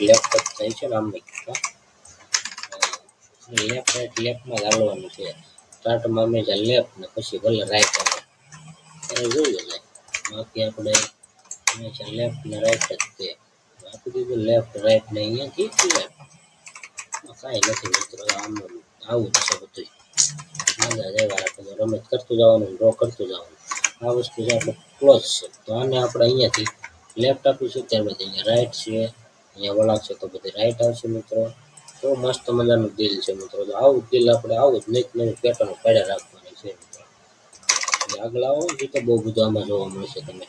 Left જ થાય છે ને આમ લેફ્ટ રાઈટ લેફ્ટમાં જ હાલવાનું છે. સ્ટાર્ટમાં હંમેશા લેફ્ટ ને પછી ભલે રાઈટ આવે એ જોઈ જાય. બાકી આપણે હંમેશા લેફ્ટ ને રાઈટ જ છે. આપી દીધું લેફ્ટ રાઈટ ને અહીંયાથી લેફ્ટ. કાંઈ નથી મિત્રો, આમ આવું જ છે બધું. મજા જેવા આપણે રમત કરતું જવાનું, ડ્રો કરતું જવાનું. આ વસ્તુ છે આપણે ક્લોઝ છે, તો આને આપણે અહીંયાથી લેફ્ટ આપીશું, ત્યારબાદ અહીંયા રાઈટ છે, અહીંયા વળાંક છે તો બધી રાઈટ આવશે મિત્રો. તો મસ્ત મજાનું દિલ છે મિત્રો. તો આવું દિલ આપણે આવું જ નવી પેટર્ન પાડ્યા રાખવાની છે મિત્રો. આગળ આવો એ તો બહુ બધું આમાં જોવા મળશે તમે.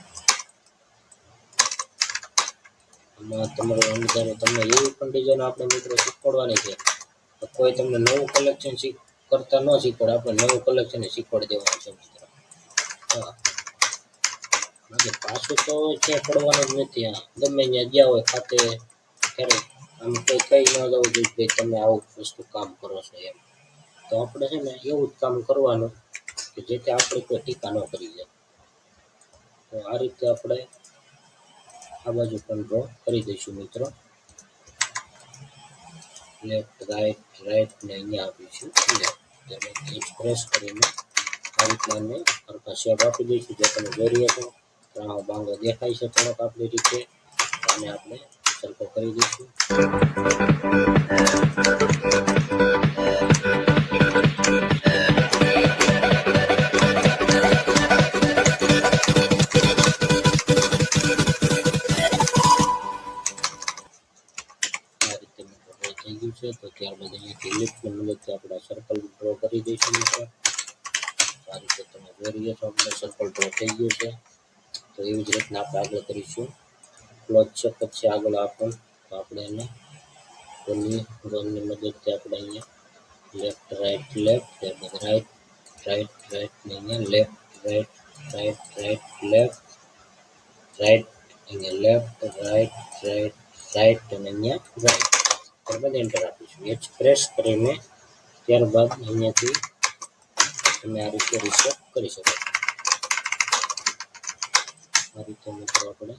આમાં તમારું અંદર તમને એવી પણ ડિઝાઇન આપણે મિત્રો શીખવાડવાની છે. તો કોઈ તમને નવું કલેક્શન કરતા ન શીખવાડે, આપણે નવું કલેક્શન શીખવાડી દેવાનું છે મિત્રો. હા, પાછું તો ક્યાં પડવાનું જ નથી. હા, ગમે ત્યાં ગયા હોય ખાતે ક્યારેક આમ કોઈ કઈ ન જવું જોઈએ ભાઈ તમે આવું વસ્તુ કામ કરો છો એમ. તો આપણે છે ને એવું જ કામ કરવાનું કે જેથી આપણે કોઈ ટીકા ન કરી જાય. તો આ રીતે આપણે આ બાજુ પણ ડ્રો કરી દઈશું મિત્રો. લેફ્ટ રાઈટ રાઈટ ને અહીંયા આપીશું લેફ્ટ. પ્રેસ કરીને આ રીતના અમે હરખા શેપ આપી દઈશું. જે તમે જોઈ રહ્યા છો ત્રાણો બાંગો દેખાય છે થોડોક આપણી રીતે. આને આપણે સરખો કરી દઈશું. થઈ ગયું છે તો ત્યારબાદ અહીંયાથી લિફ્ટની મદદથી આપણે સર્કલ ડ્રો કરી દઈશું મિત્રો. આ રીતે તમે જોઈ રહ્યા છો આપણે સર્કલ ડ્રો થઈ ગયું છે. તો એવી જ રીતના આપણે આગળ કરીશું. ક્લોઝ છે પછી આગળ આપણ તો આપણે એને ગનની મદદથી આપણે અહીંયા લેફ્ટ રાઈટ લેફ્ટ, ત્યારબાદ રાઈટ રાઈટ રાઈટ ને અહીંયા left right right right left right, અહીંયા લેફ્ટ રાઈટ રાઈટ રાઈટ અને અહીંયા રાઈટ. ત્યારબાદ એન્ટર આપીશું. એચ પ્રેસ કરીને ત્યારબાદ અહીંયાથી તમે આ રીતે રીસેટ કરી શકો. આ રીતે મિત્રો આપણે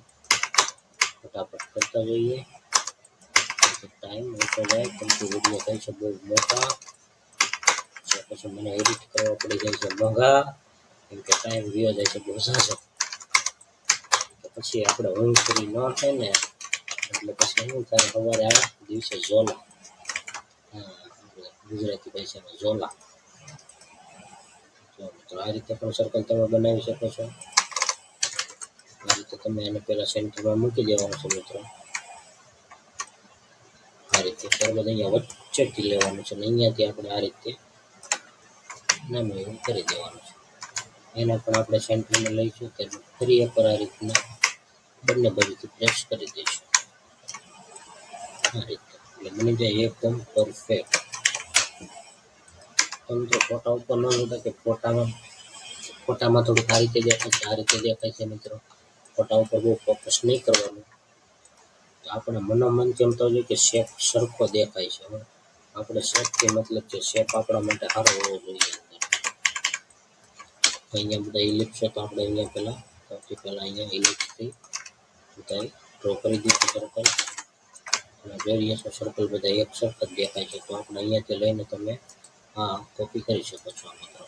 ફટાફટ કરતા જઈએ. ટાઈમ ઓછો જાય કેમ કે વિડીયો થાય છે બહુ મોટા, પછી મને એડિટ કરવા પડી જાય છે મોંઘા, કેમ કે ટાઈમ વ્યો જાય છે બહુ ઝાઝો. તો પછી આપણે ઊંઘ પૂરી ન થાય ને એટલે પછી શું થાય, સવારે આ દિવસે ઝોલા, ગુજરાતી ભાષામાં ઝોલા. તો આ રીતે પણ સર્કલ તમે બનાવી શકો છો. આ રીતે તમે એને પહેલા સેન્ટરમાં મૂકી દેવાનું છે મિત્રો. આ રીતે ત્યારબાદ અહીંયા વચ્ચેથી લેવાનું છે અને અહીંયાથી આપણે આ રીતે નાનું એવું કરી દેવાનું છે. એના પણ આપણે સેન્ટરમાં લઈશું ત્યારબાદ ફરી એકવાર આ રીતના બંને બાજુથી પ્રેસ કરી દઈશું. આ રીતે એટલે બની જાય એકદમ પરફેક્ટ. મિત્રો ફોટા ઉપર ન જોતા કે ફોટામાં થોડુંક આ રીતે દેખાય છે, આ રીતે દેખાય છે મિત્રો. ફોટા ઉપર બહુ ફોકસ નહીં કરવાનું. આપણે મનોમનથી એમ તો જોઈએ કે શેપ સરખો દેખાય છે. આપણે શેપથી મતલબ છે, શેપ આપણા માટે સારો હોવો જોઈએ. અહીંયા બધા ઇલિપ્સ છે તો આપણે અહીંયા સૌથી પહેલાં અહીંયા ઇલિપ્સથી બધા ડ્રો કરી દીધું સર્કલ. અને જોઈ રહ્યા છો સર્કલ બધા એક સરખા જ દેખાય છે. તો આપણે અહીંયાથી લઈને તમે હા કોપી કરી શકો છો મિત્રો.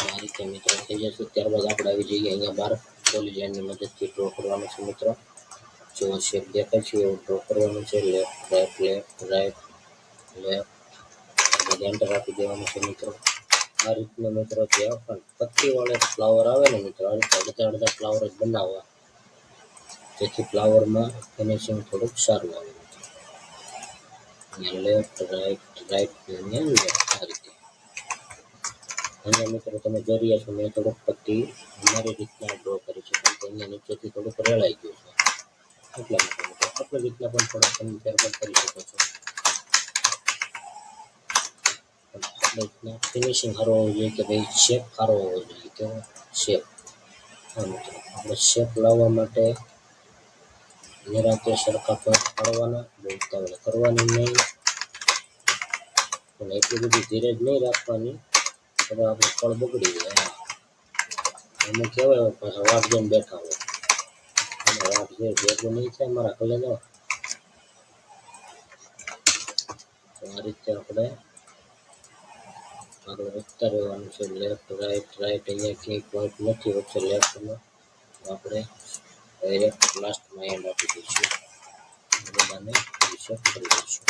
આ રીતે મિત્રો થઈ જશે. ત્યારબાદ આપણે આવી જઈએ અહીંયા બહાર પોલીલાઇનની મદદથી ડ્રો કરવાનું છે મિત્રો. જેવો શેપ દેખાય છે એવો ડ્રો કરવાનું છે. Left right left right left, બધા એન્ટર આપી દેવાનું છે મિત્રો. આ રીતના મિત્રો જે પણ પત્તીવાળા ફ્લાવર આવે ને મિત્રો, આ રીતે અડધા અડધા ફ્લાવર જ બનાવવા, જેથી ફ્લાવરમાં ફિનિશિંગ થોડુંક સારું આવે. અહીંયા લેફ્ટ રાઈટ રાઈટ અહીંયા લેફ્ટ, આ રીતે. અહીંયા મિત્રો તમે જોઈ રહ્યા છો મેં થોડુંક પત્તી અમારી રીતના ડ્રો કરી છે, કારણ કે અહીંયા નીચેથી થોડુંક રેળાઈ ગયું છે એટલા માટે મિત્રો આપણી રીતના પણ થોડોક તમે ફેરફાર કરી શકો છો. ફિનિશિંગ સારું હોવું જોઈએ કે ભાઈ શેપ સારો હોવો જોઈએ. કેવો શેપ, હા મિત્રો આપણે શેપ લાવવા માટે નિરાંતે સરખા કટ પાડવાના, બહુ ઉતાવળ કરવાની નહીં. પણ એટલી બધી ધીરજ નહીં રાખવાની તો આપણે ફળ બગડી જાય. અમે કહેવાય પાછા વાટ જોઈને બેઠા હોય અને વાટ જોઈ ભેગું નહીં થાય મારા ભલે જાઓ. તો આ રીતે આપણે આગળ વધતા રહેવાનું છે. લેફ્ટ રાઈટ રાઈટ, અહીંયા ક્યાંય પોઈન્ટ નથી વચ્ચે લેફ્ટમાં, આપણે ડાયરેક્ટ લાસ્ટમાં એન્ડ આપી દઈશું. બધાને રિસેટ કરી દઈશું.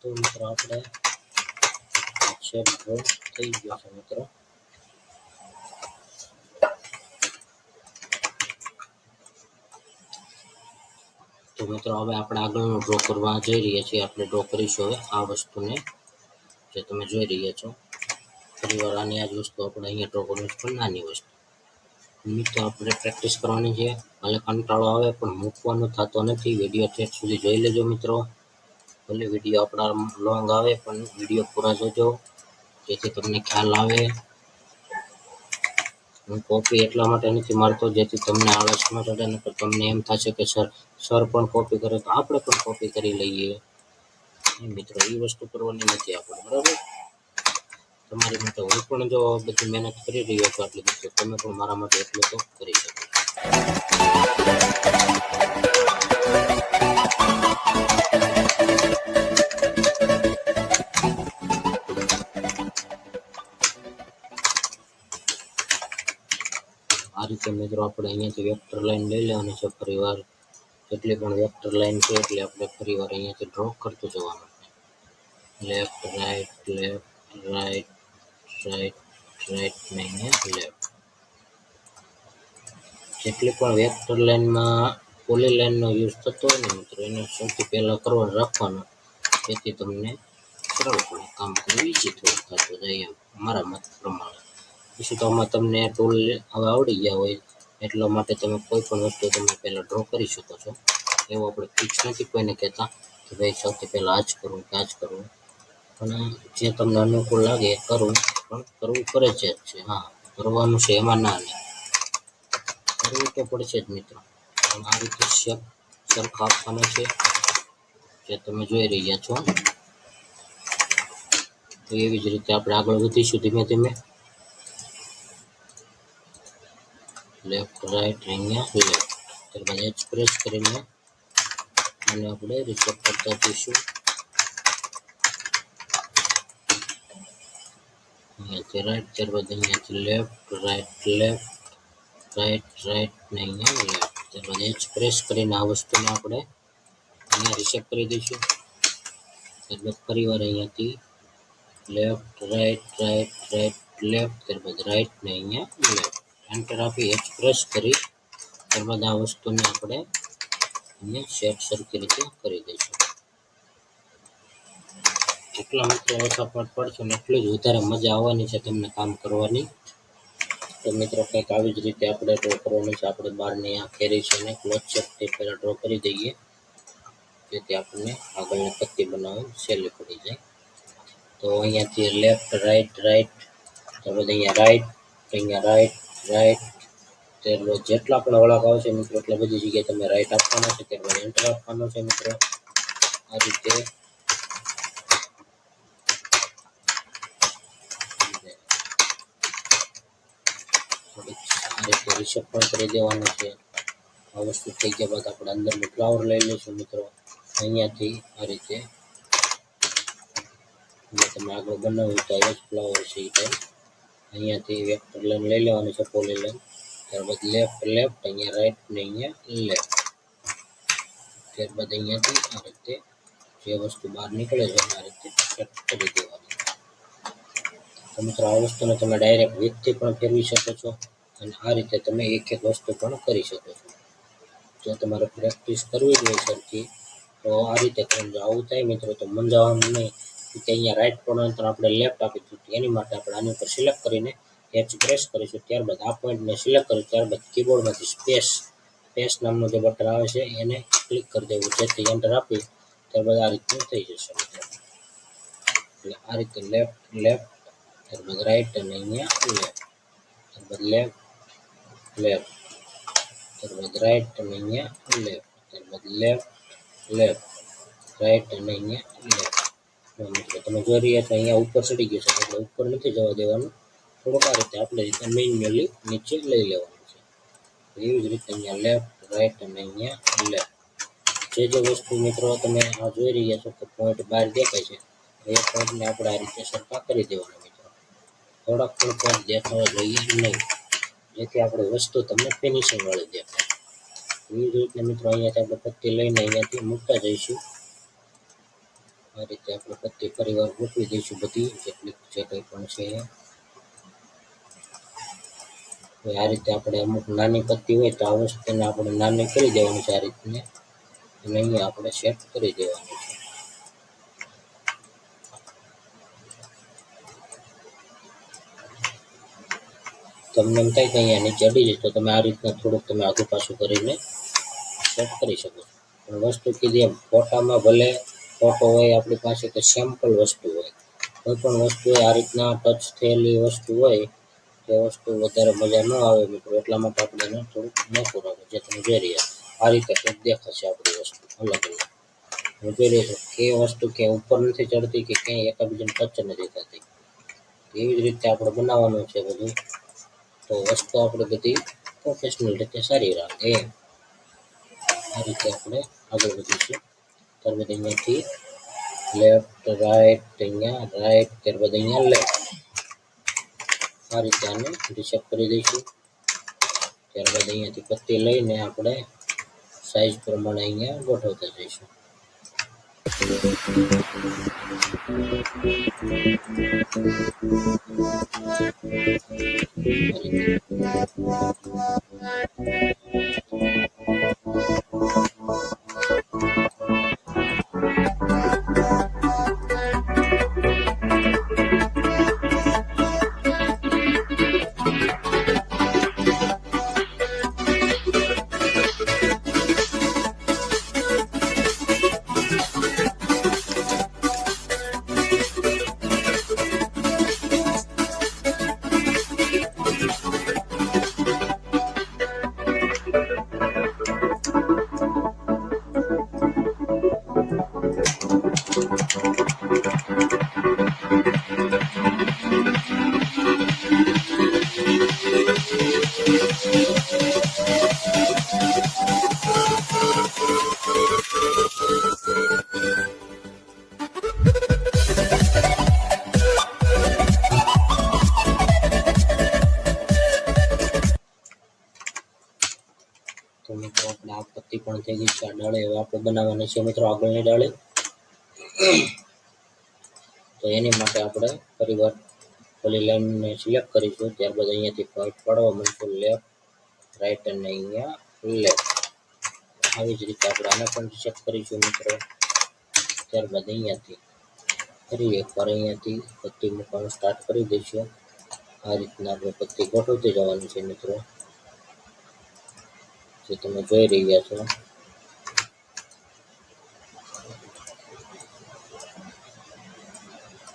તો મિત્રો આપણે શેપ ડ્રો થઈ ગયો છે મિત્રો. તો મિત્રો હવે આપણે આગળનો ડ્રો કરવા જઈ રહ્યા છીએ. આપણે ડ્રો કરીશું હવે આ વસ્તુને જે તમે જોઈ રહ્યા છો. ફરીવાર આની આ જ વસ્તુ આપણે અહીંયા ડ્રો કરવી છે, પણ નાની વસ્તુ. મિત્રો આપણે પ્રેક્ટિસ કરવાની છે. ભલે કંટાળો આવે પણ મૂકવાનો થતો નથી. વિડીયો ઠેઠ સુધી જોઈ લેજો મિત્રો. ભલે વિડીયો આપણા લોંગ આવે પણ વિડીયો પૂરા જોજો જેથી તમને ખ્યાલ આવે. હું કોપી એટલા માટે નથી મારતો જેથી તમને આળસ ન ચડે, નકર તમને એમ થશે કે સર પણ કોપી કરે તો આપણે પણ કોપી કરી લઈએ. મિત્રો એ વસ્તુ કરવાની નથી આપણે, બરાબર. તમારી માટે હું પણ જો બધી મહેનત કરી રહ્યો છું આટલી બધી, તમે પણ મારા માટે એટલું તો કરી શકો. આ રીતે મિત્રો આપણે અહીંયાથી વેક્ટર લાઈન લઈ લેવાની છે. ફરીવાર જેટલી પણ વેક્ટર લાઈન છે એટલે આપણે ફરીવાર અહીંયાથી ડ્રો કરતું જવાનું. Left right left right right right ને અહીંયા લેફ્ટ. જેટલી પણ વેક્ટર લાઈનમાં પોલી લાઈનનો યુઝ થતો હોય ને મિત્રો, એને સૌથી પહેલાં કરવા રાખવાનો, જેથી તમને સરળ પડે કામ કરવું, ઈઝી થોડું થતું જાય એમ મારા મત પ્રમાણે. પછી તો આમાં તમને ટૂલ હવે આવડી ગયા હોય એટલા માટે તમે કોઈ પણ વસ્તુ તમે પહેલાં ડ્રો કરી શકો છો. એવું આપણે ફિક્સ નથી કોઈને કહેતા કે ભાઈ સૌથી પહેલાં આ જ કરવું કે આ જ કરવું, પણ જે તમને અનુકૂળ લાગે એ કરવું, પણ કરવું ફરજિયાત છે. હા, કરવાનું છે, એમાં ના નહીં, કરવું તો પડશે જ મિત્રો. પણ આ રીતે શેપ સરખા આપવાનો છે જે તમે જોઈ રહ્યા છો. તો એવી જ રીતે આપણે આગળ વધીશું ધીમે ધીમે. લેફ્ટ રાઈટ અહીંયા લેફ્ટ, ત્યારબાદ એચ પ્રેસ કરીને અને આપણે રિસેટ કરતા જઈશું. અહીંયાથી રાઈટ, ત્યારબાદ અહીંયાથી left right left right right ને અહીંયા લેફ્ટ. ત્યારબાદ H પ્રેસ કરીને આ વસ્તુને આપણે અહીંયા રિસેટ કરી દઈશું. ત્યારબાદ ફરીવાર અહીંયાથી left right right right left, ત્યારબાદ રાઈટ ને અહીંયા લેફ્ટ એન્ટર આપી H પ્રેસ કરી ત્યારબાદ આ વસ્તુને આપણે અહીંયા સેટ સરખી રીતે કરી દઈશું. જેટલા મિત્રો ઓછા પાઠ પડશે ને એટલી જ વધારે મજા આવવાની છે તમને કામ કરવાની. તો મિત્રો કંઈક આવી જ રીતે આપણે ડ્રો કરવાનું છે. આપણે બહારની આ કેરી છે ને ક્લોઝ શેપથી પહેલાં ડ્રો કરી દઈએ, જેથી આપણને આગળની પટ્ટી બનાવવાની સહેલી પડી જાય. તો અહીંયાથી લેફ્ટ રાઈટ રાઈટ, ત્યારબાદ અહીંયા રાઈટ રાઈટ, ત્યારબાદ જેટલા પણ વળાંક આવશે મિત્રો એટલા બધી જગ્યાએ તમે રાઈટ આપવાનો છે. ત્યારબાદ એન્ટર આપવાનો છે મિત્રો. આ રીતે રિસેટ પણ કરી દેવાનું છે. આ વસ્તુ થઈ ગયા બાદ આપણે અંદરનું ફ્લાવર લઈ લઈશું મિત્રો. અહીંયાથી આ રીતે તમે આગળ બનાવ્યું તો એ જ ફ્લાવર છે એ ટાઈપ અહીંયાથી વેક્ટર લાઈન લઈ લેવાની છે, પોલી લાઈન. ત્યારબાદ લેફ્ટ લેફ્ટ, અહીંયા રાઈટ ને અહીંયા લેફ્ટ. ત્યારબાદ અહીંયાથી આ રીતે જે વસ્તુ બહાર નીકળે છે આ રીતે સેટ કરી દેવાની. તો મિત્રો આ વસ્તુને તમે ડાયરેક્ટ વીજથી પણ ફેરવી શકો છો અને આ રીતે તમે એક એક વસ્તુ પણ કરી શકો છો. જો તમારે પ્રેક્ટિસ કરવી જ હોય સરખી તો આ રીતે કરીને જો આવું થાય મિત્રો તો મૂંઝાવાનું નહીં કે અહીંયા રાઈટ કોર્નર આપણે લેફ્ટ આપી દીધું. એની માટે આપણે આની ઉપર સિલેક્ટ કરીને H પ્રેસ કરીશું. ત્યારબાદ આ પોઈન્ટને સિલેક્ટ કરી ત્યારબાદ કીબોર્ડમાંથી સ્પેસ નામનું જે બટન આવે છે એને ક્લિક કરી દેવું, જેથી એન્ટર આપી ત્યારબાદ આ રીતનું થઈ જશે. એટલે આ રીતે લેફ્ટ લેફ્ટ, ત્યારબાદ રાઈટ અને અહીંયા લેફ્ટ, ત્યારબાદ લેફ્ટ લેફ્ટ, ત્યારબાદ રાઈટ અને અહીંયા લેફ્ટ, ત્યારબાદ લેફ્ટ લેફ્ટ રાઈટ અને અહીંયા લેફ્ટ. મિત્રો તમે જોઈ રહ્યા છો અહીંયા ઉપર ચડી ગયું છે એટલે ઉપર નથી જવા દેવાનું. થોડુંક આ રીતે આપણે રીતે મેન્યુઅલી નીચે લઈ લેવાનું છે. એવી જ રીતે અહીંયા લેફ્ટ રાઈટ અને અહીંયા લેફ્ટ. જે વસ્તુ મિત્રો તમે આ જોઈ રહ્યા છો કે પોઈન્ટ બહાર દેખાય છે એ પોઈન્ટને આપણે આ રીતે સરખા કરી દેવાના મિત્રો. થોડાક પણ પોઈન્ટ દેખાવા જોઈએ નહીં, જેથી આપણી વસ્તુ તમને ફિનિશિંગ વાળી દેખાય. એવી જ રીતે મિત્રો અહીંયાથી આપણે પટ્ટી લઈને અહીંયાથી મૂકતા જઈશું. આ રીતે આપણે પટ્ટી ફરીવાર ગોઠવી દઈશું બધી જેટલી જે કંઈ પણ છે. આ રીતે આપણે અમુક નાની પટ્ટી હોય તો આ વસ્તુને આપણે નાની કરી દેવાની છે આ રીતને, અને અહીંયા આપણે સેટ કરી દેવાનું છે. તમને એમ થાય કે અહીંયા નીચે અડી જાય તો તમે આ રીતના થોડુંક તમે આગુ પાછું કરીને સેટ કરી શકો છો. પણ વસ્તુ કીધી એમ ફોટામાં ભલે ફોટો હોય આપણી પાસે કે સેમ્પલ વસ્તુ હોય, કોઈ પણ વસ્તુ હોય આ રીતના ટચ થયેલી વસ્તુ હોય એ વસ્તુ વધારે મજા ન આવે મિત્રો. એટલા માટે આપણે એને થોડુંક મોટું રાખવું. જે તમે જોઈ રહ્યા આ રીતે કંઈક દેખાશે આપણી વસ્તુ અલગ અલગ. હું જોઈ રહ્યો છું કે વસ્તુ ક્યાંય ઉપર નથી ચડતી કે ક્યાંય એકાબીજાને ટચ નથી થતી. એવી જ રીતે આપણે બનાવવાનું છે બધું, તો વસ્તુ આપણે બધી પ્રોફેશનલ રીતે સારી રાખે. આ રીતે આપણે આગળ વધીશું. ત્યારબાદ અહીંયાથી લેફ્ટ રાઈટ, અહીંયા રાઈટ, ત્યારબાદ અહીંયા લેફ્ટ. આ રીતે આને રિસેટ કરી દઈશું. ત્યારબાદ અહીંયાથી પટ્ટી લઈને આપણે સાઈઝ પ્રમાણે અહીંયા ગોઠવતા જઈશું. થઈ ગઈ છે આ ડાળી. હવે આપણે બનાવવાની છે મિત્રો આગળની ડાળી. તો એની માટે આપણે ફરીવાર પોલી લાઈનને સિલેક્ટ કરીશું. ત્યારબાદ અહીંયાથી પોઈન્ટ પાડવા માંડીશું, લેફ્ટ રાઈટ અને અહીંયા લેફ્ટ. આવી જ રીતે આપણે આને પણ ચેક કરીશું મિત્રો. ત્યારબાદ અહીંયાથી ફરી એકવાર અહીંયાથી પટ્ટી મૂકવાનું સ્ટાર્ટ કરી દઈશું. આ રીતના આપણે પટ્ટી ગોઠવતી જવાની છે મિત્રો, જે તમે જોઈ રહ્યા છો.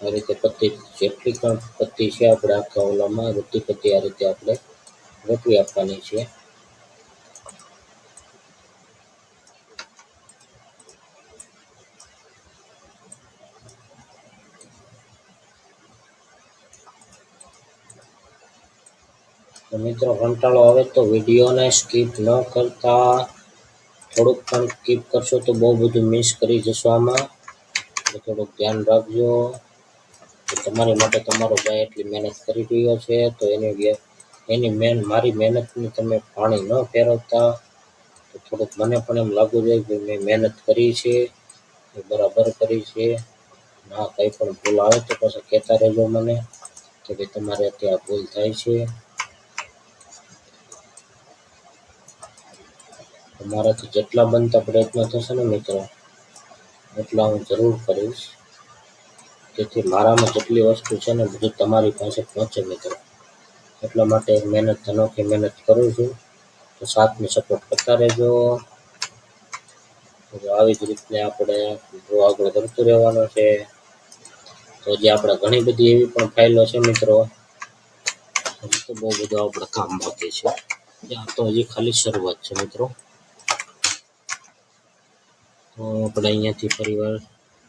આ રીતે પટ્ટી જેટલી પણ પટ્ટી છે આપણે આખા ઓલામાં બધી પટ્ટી આ રીતે આપણે ગોઠવી આપવાની છે. તો મિત્રો કંટાળો આવે તો વિડીયોને સ્કીપ ન કરતા થોડુંક પણ સ્કીપ કરશો તો બહુ બધું મિસ કરી જશો આમાં. તો થોડુંક ધ્યાન રાખજો. તો તમારી માટે તમારો ભાઈ એટલી મહેનત કરી રહ્યો છે, તો એની મારી મહેનતની તમે પાણી ન ફેરવતા. તો થોડુંક મને પણ એમ લાગવું જોઈએ કે મેં મહેનત કરી છે, બરાબર કરી છે. ના કંઈ પણ ભૂલ આવે તો પાછા કહેતા રહેજો મને કે ભાઈ તમારે ત્યાં ભૂલ થાય છે. તમારાથી જેટલા બનતા પ્રયત્નો થશે ને મિત્રો એટલા હું જરૂર કરીશ, જેથી મારામાં જેટલી વસ્તુ છે ને બધું તમારી પાસે પહોંચે મિત્રો. એટલા માટે મહેનત અનોખી મહેનત કરું છું. તો સાથને સપોર્ટ કરતા રહેજો. આવી જ રીતે આપણે આગળ કરતું રહેવાનું છે. તો જે આપણે ઘણી બધી એવી પણ ફાઇલો છે મિત્રો, તો બહુ બધું આપણે કામ બાકી છે. તો હજી ખાલી શરૂઆત છે મિત્રો. તો આપણે અહીંયાથી ફરીવાર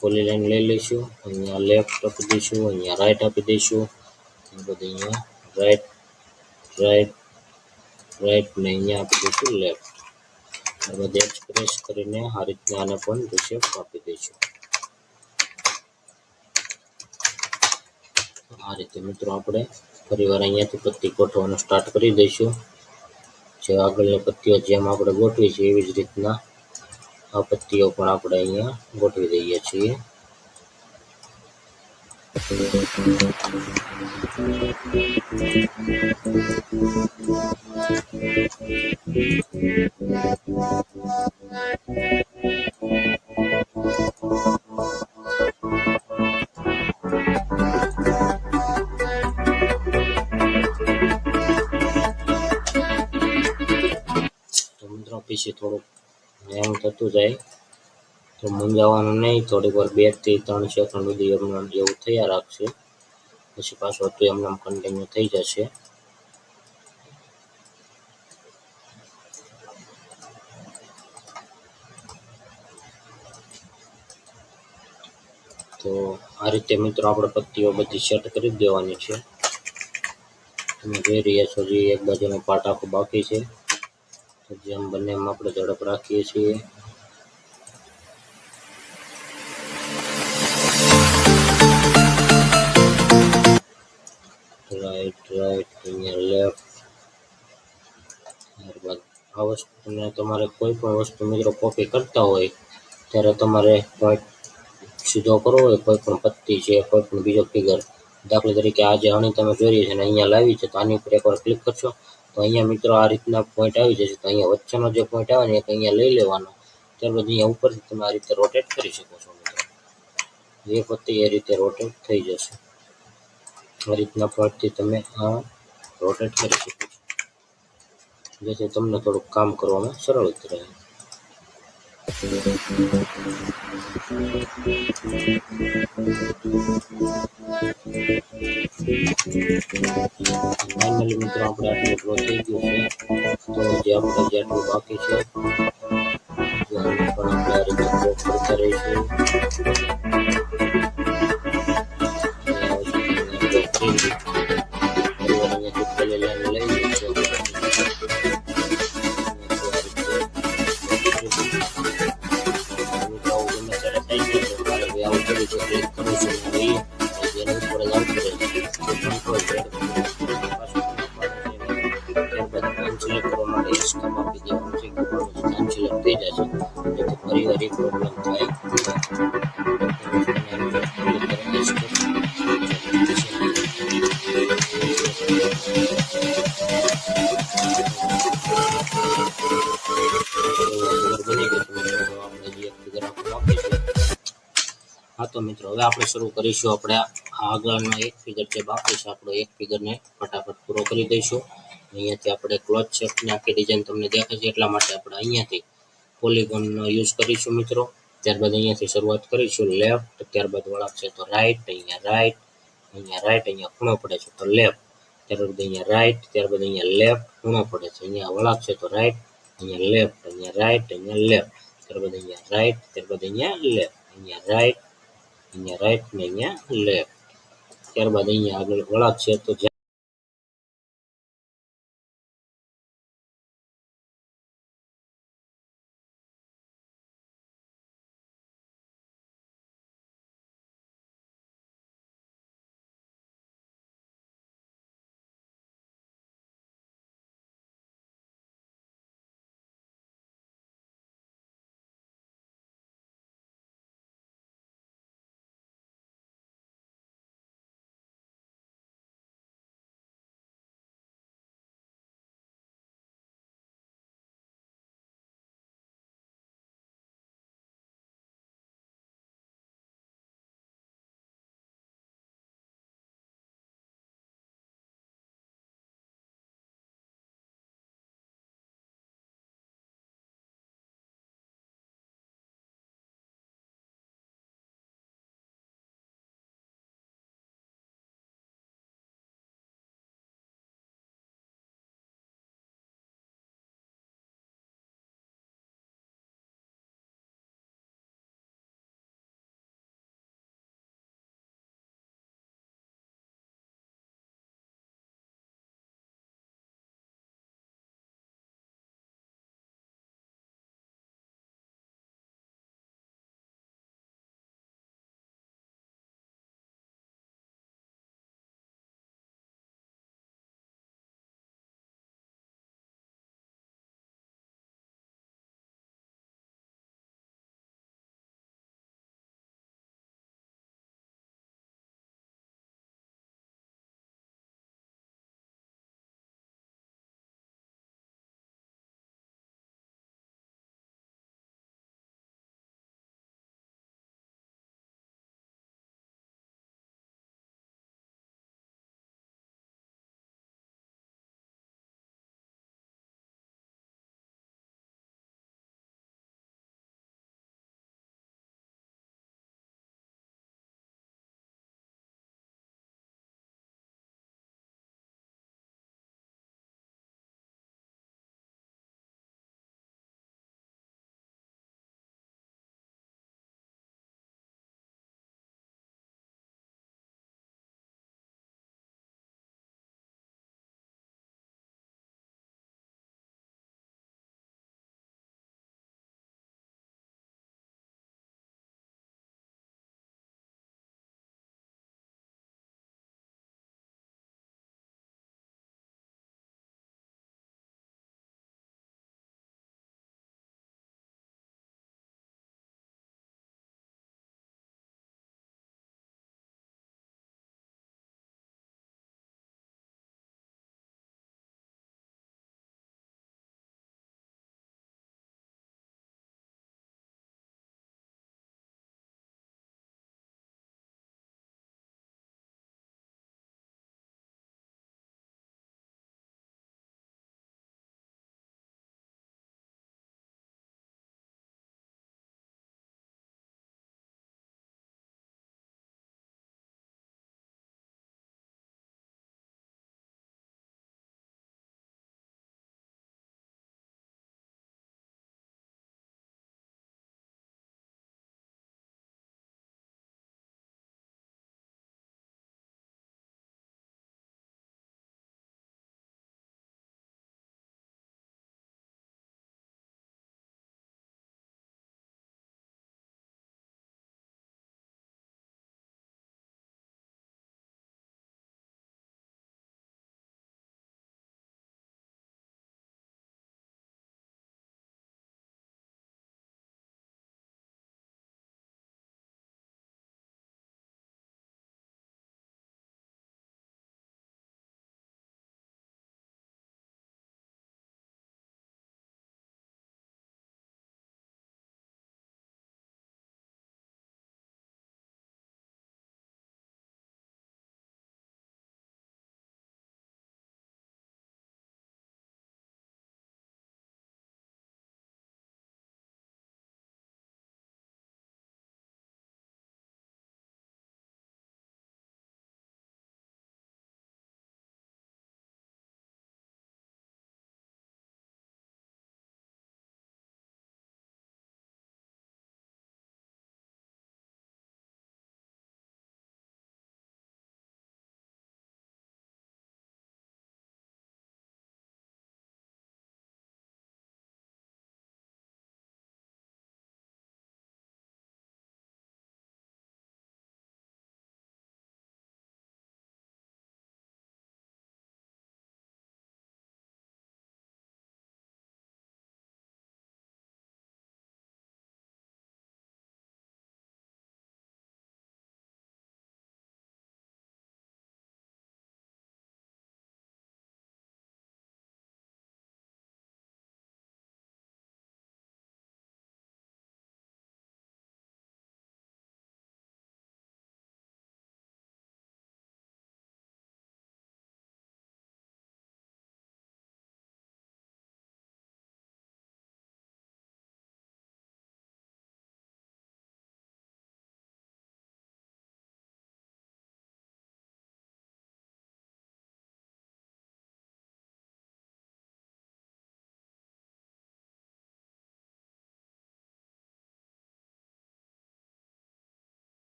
પોલી લાઈન લઈ લઈશું. અહીંયા લેફ્ટ આપી દઈશું, અહીંયા રાઈટ આપી દઈશું. ત્યારબાદ અહીંયા રાઈટ રાઈટ રાઈટ ને અહીંયા આપી દઈશું લેફ્ટ. ત્યારબાદ એક્સપ્રેસ કરીને આ રીતના આને પણ રિશેપ આપી દઈશું. આ રીતે મિત્રો આપણે ફરીવાર અહીંયાથી પટ્ટી ગોઠવવાનું સ્ટાર્ટ કરી દઈશું. જે આગળની પટ્ટીઓ જેમ આપણે ગોઠવી છે એવી જ રીતના આ પટ્ટીઓ પણ આપણે અહીંયા ગોઠવી દઈએ છીએ. તો મિત્રો પછી થોડુંક હેંગ થતું જાય તો મૂંઝાવાનું નહીં. થોડીક વાર 2 થી 3 સેકન્ડ સુધી એમને જેવું થયા રાખશે, પછી પાછું હતું એમને કન્ટિન્યુ થઈ જશે. તો આ રીતે મિત્રો આપણે પટ્ટીઓ બધી સેટ કરી દેવાની છે. તમે જોઈ રહ્યા છો જે એક બાજુનો પાર્ટ આખો બાકી છે. તો જેમ બંને એમ આપણે ઝડપ રાખીએ છીએ. રાઈટ રાઈટ અહીંયા લેફ્ટ. ત્યારબાદ આ વસ્તુને તમારે કોઈ પણ વસ્તુ મિત્રો કોપી કરતા હોય ત્યારે તમારે પોઈન્ટ સીધો કરવો હોય, કોઈ પણ પટ્ટી છે, કોઈ પણ બીજો ફિગર, દાખલા તરીકે આ જે અણી તમે જોઈ રહી છે ને અહીંયા લાવી છે, તો આની ઉપર એકવાર ક્લિક કરશો તો અહીંયા મિત્રો આ રીતના પોઈન્ટ આવી જશે. તો અહીંયા વચ્ચેનો જે પોઈન્ટ આવે ને એક અહીંયા લઈ લેવાનો. ત્યારબાદ અહીંયા ઉપરથી તમે આ રીતે રોટેટ કરી શકો છો મિત્રો. એ પટ્ટી એ રીતે રોટેટ થઈ જશે. આ રીતના પોઈન્ટથી તમે આ રોટેટ કરી શકો છો, જેથી તમને થોડુંક કામ કરવામાં સરળ રહે. ફાઇનલી મિત્રો આપણે આટલું ડ્રો થઈ ગયું છે. તો જે આપણે જેટલું બાકી છે પણ આપણે આ રીતે ડ્રો કરતા રહીશું. સિલેક્ટ કરવા માટે સ્ટોપ આપી દેવાનું છે, સિલેક્ટ થઈ જશે. જેથી ફરી વાર પ્રોબ્લેમ થાય હા તો મિત્રો હવે આપણે શરૂ કરીશું આપણે આગળનો એક ફિગર જે બાકી છે આપણો એક ફિગરને ફટાફટ પૂરો કરી દઈશું અહીંયાથી આપણે ક્લોઝ શેપની આખી ડિઝાઇન તમને દેખાય છે એટલા માટે આપણે અહીંયાથી પોલીગોનનો યુઝ કરીશું મિત્રો ત્યારબાદ અહીંયાથી શરૂઆત કરીશું લેફ્ટ ત્યારબાદ વળાંક છે તો રાઈટ અહીંયા રાઈટ અહીંયા ખૂણો પડે છે તો લેફ્ટ ત્યારબાદ અહીંયા રાઈટ ત્યારબાદ અહીંયા લેફ્ટ ખૂણો પડે છે અહીંયા વળાંક છે તો રાઈટ અહીંયા લેફ્ટ અહીંયા રાઈટ અહીંયા લેફ્ટ ત્યારબાદ અહીંયા રાઈટ ત્યારબાદ અહીંયા લેફ્ટ અહીંયા રાઈટ ને અહીંયા લેફ્ટ ત્યારબાદ અહીંયા આગળ વળાંક છે તો